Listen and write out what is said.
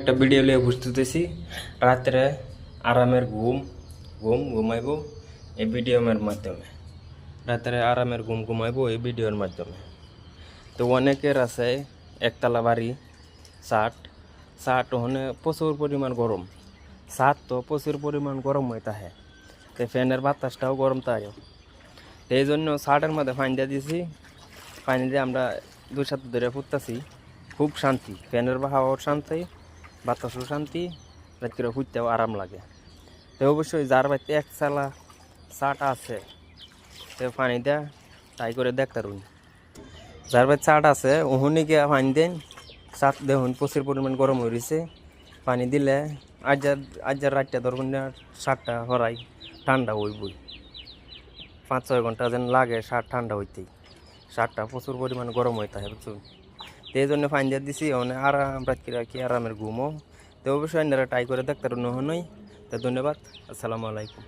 একটা ভিডিও নিয়ে বুঝতেছি রাত্রে আরামের ঘুমাইবো এই ভিডিওর মাধ্যমে। রাত্রে আরামের ঘুমাইবো এই ভিডিওর মাধ্যমে। তো অনেকের আছে একতলা বাড়ি, ছাদ ওখানে প্রচুর পরিমাণ গরম, ছাদ তো প্রচুর পরিমাণ গরম হয়ে থাকে, তো ফ্যানের বাতাসটাও গরম থাকে। তো এই জন্য ছাদের মধ্যে পানি দিয়ে দিয়েছি, পানি দিয়ে আমরা 2 সাত ধরে ফুটতেছি, খুব শান্তি, ফ্যানের হাওয়াও শান্তি, বাতাসও শান্তি, রাত্রে ফুটতেও আরাম লাগে। তো অবশ্যই যার বাড়িতে এক চালা চাটা আছে তো পানি দেয়া তাই করে দেখতে রুন, যার বাড়িতে চাট আছে ওহনি গিয়ে পানি দেন, চাট দেখুন প্রচুর পরিমাণ গরম হয়ে রয়েছে, পানি দিলে আজ রাতটা ধরবেন না, শার্টটা হরাই ঠান্ডা হইবই, 5-6 ঘন্টা যেন লাগে শার্ট ঠান্ডা হইতেই, শার্টটা প্রচুর পরিমাণ গরম হইতে হয় বুঝুন। তো এই জন্য ফাইন দিয়ে দিছি, মানে আরাম রাত্রি রাখি আরামের ঘুমও। তো অবশ্যই আপনারা ট্রাই করে দেখতে রুন। তো ধন্যবাদ, আসসালামু আলাইকুম।